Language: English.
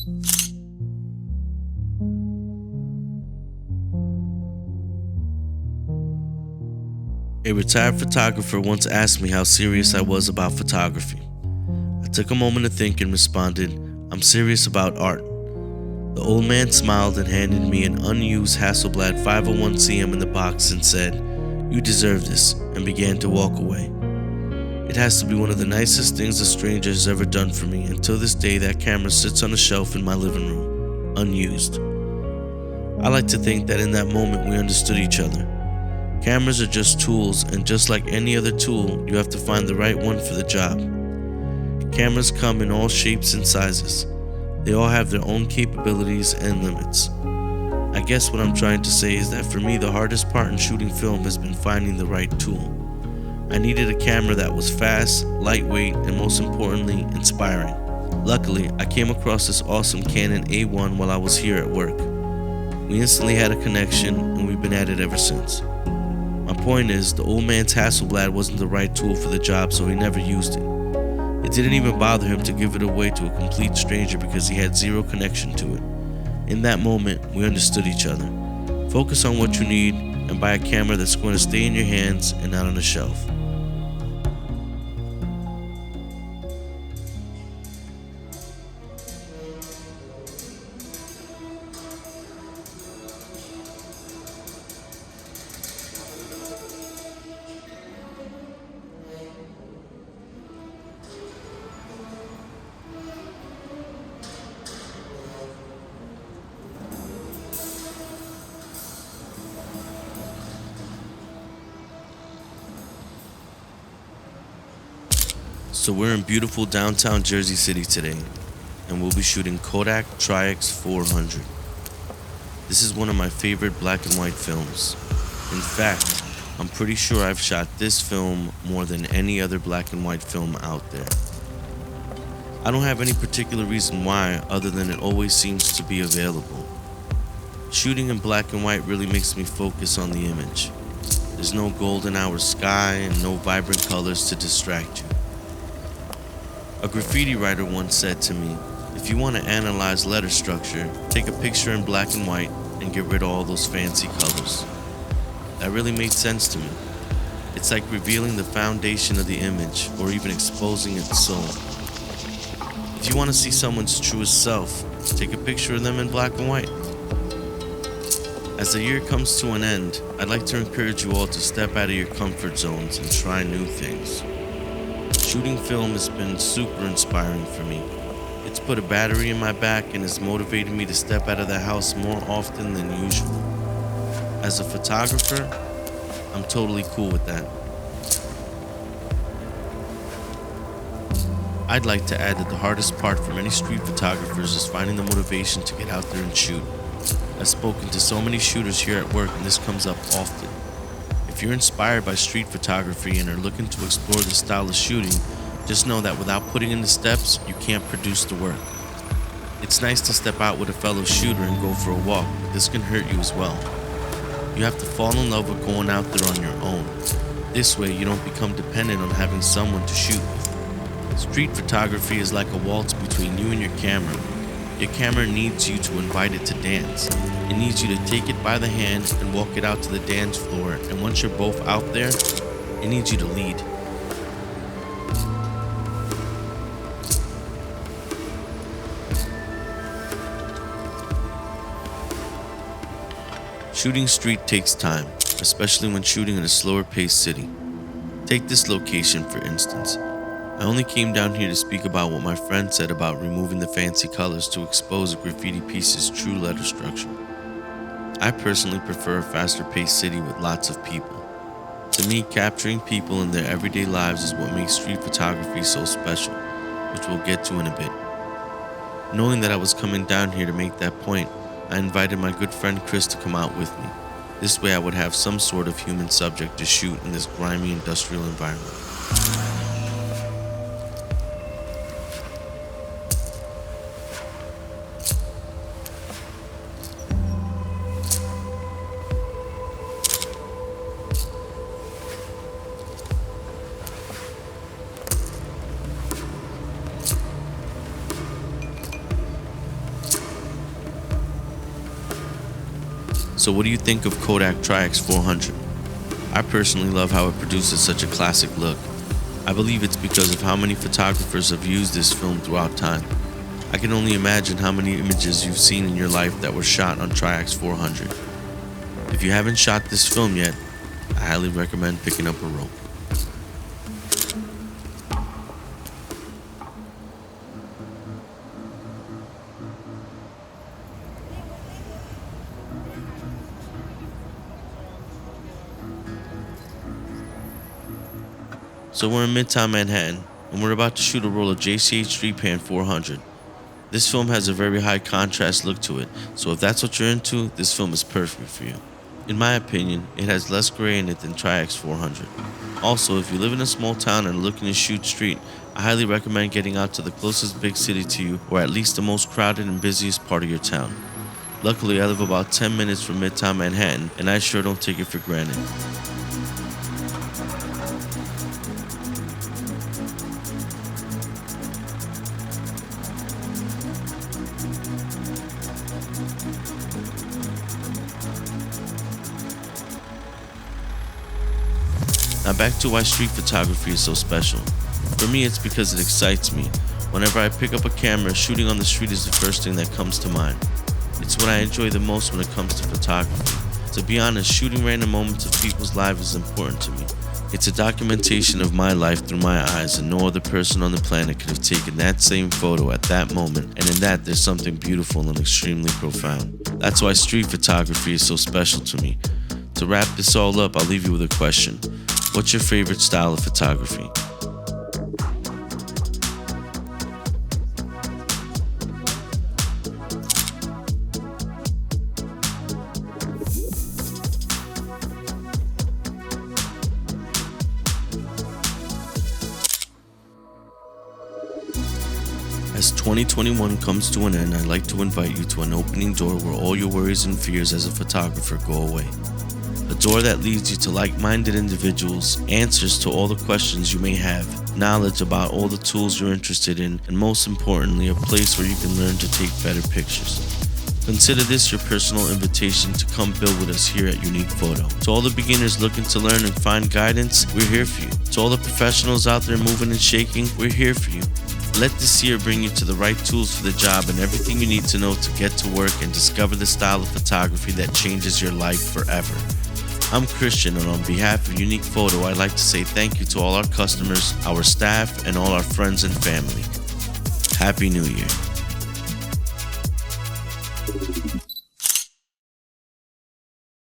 A retired photographer once asked me how serious I was about photography. I took a moment to think and responded, "I'm serious about art." The old man smiled and handed me an unused Hasselblad 501cm in the box and said, "You deserve this," and began to walk away. It has to be one of the nicest things a stranger has ever done for me, and till this day that camera sits on a shelf in my living room, unused. I like to think that in that moment we understood each other. Cameras are just tools, and just like any other tool, you have to find the right one for the job. Cameras come in all shapes and sizes. They all have their own capabilities and limits. I guess what I'm trying to say is that for me, the hardest part in shooting film has been finding the right tool. I needed a camera that was fast, lightweight, and most importantly, inspiring. Luckily, I came across this awesome Canon A1 while I was here at work. We instantly had a connection, and we've been at it ever since. My point is, the old man's Hasselblad wasn't the right tool for the job, so he never used it. It didn't even bother him to give it away to a complete stranger because he had zero connection to it. In that moment, we understood each other. Focus on what you need and buy a camera that's going to stay in your hands and not on a shelf. So we're in beautiful downtown Jersey City today, and we'll be shooting Kodak Tri-X 400. This is one of my favorite black and white films. In fact, I'm pretty sure I've shot this film more than any other black and white film out there. I don't have any particular reason why other than it always seems to be available. Shooting in black and white really makes me focus on the image. There's no golden hour sky and no vibrant colors to distract you. A graffiti writer once said to me, "If you want to analyze letter structure, take a picture in black and white and get rid of all those fancy colors." That really made sense to me. It's like revealing the foundation of the image or even exposing its soul. If you want to see someone's truest self, take a picture of them in black and white. As the year comes to an end, I'd like to encourage you all to step out of your comfort zones and try new things. Shooting film has been super inspiring for me. It's put a battery in my back and has motivated me to step out of the house more often than usual. As a photographer, I'm totally cool with that. I'd like to add that the hardest part for many street photographers is finding the motivation to get out there and shoot. I've spoken to so many shooters here at work, and this comes up often. If you're inspired by street photography and are looking to explore this style of shooting, just know that without putting in the steps, you can't produce the work. It's nice to step out with a fellow shooter and go for a walk, but this can hurt you as well. You have to fall in love with going out there on your own. This way, you don't become dependent on having someone to shoot with. Street photography is like a waltz between you and your camera. Your camera needs you to invite it to dance. It needs you to take it by the hand and walk it out to the dance floor, and once you're both out there, it needs you to lead. Shooting street takes time, especially when shooting in a slower paced city. Take this location for instance. I only came down here to speak about what my friend said about removing the fancy colors to expose a graffiti piece's true letter structure. I personally prefer a faster paced city with lots of people. To me, capturing people in their everyday lives is what makes street photography so special, which we'll get to in a bit. Knowing that I was coming down here to make that point, I invited my good friend Chris to come out with me. This way I would have some sort of human subject to shoot in this grimy industrial environment. So what do you think of Kodak Tri-X 400? I personally love how it produces such a classic look. I believe it's because of how many photographers have used this film throughout time. I can only imagine how many images you've seen in your life that were shot on Tri-X 400. If you haven't shot this film yet, I highly recommend picking up a rope. So we're in Midtown Manhattan, and we're about to shoot a roll of JCH Street Pan 400. This film has a very high contrast look to it, so if that's what you're into, this film is perfect for you. In my opinion, it has less gray in it than Tri-X 400. Also, if you live in a small town and are looking to shoot street, I highly recommend getting out to the closest big city to you, or at least the most crowded and busiest part of your town. Luckily, I live about 10 minutes from Midtown Manhattan, and I sure don't take it for granted. Now back to why street photography is so special. For me, it's because it excites me. Whenever I pick up a camera, shooting on the street is the first thing that comes to mind. It's what I enjoy the most when it comes to photography. To be honest, shooting random moments of people's lives is important to me. It's a documentation of my life through my eyes, and no other person on the planet could have taken that same photo at that moment, and in that there's something beautiful and extremely profound. That's why street photography is so special to me. To wrap this all up, I'll leave you with a question. What's your favorite style of photography? As 2021 comes to an end, I'd like to invite you to an opening door where all your worries and fears as a photographer go away. A door that leads you to like-minded individuals, answers to all the questions you may have, knowledge about all the tools you're interested in, and most importantly, a place where you can learn to take better pictures. Consider this your personal invitation to come build with us here at Unique Photo. To all the beginners looking to learn and find guidance, we're here for you. To all the professionals out there moving and shaking, we're here for you. Let this year bring you to the right tools for the job and everything you need to know to get to work and discover the style of photography that changes your life forever. I'm Christian, and on behalf of Unique Photo, I'd like to say thank you to all our customers, our staff, and all our friends and family. Happy New Year.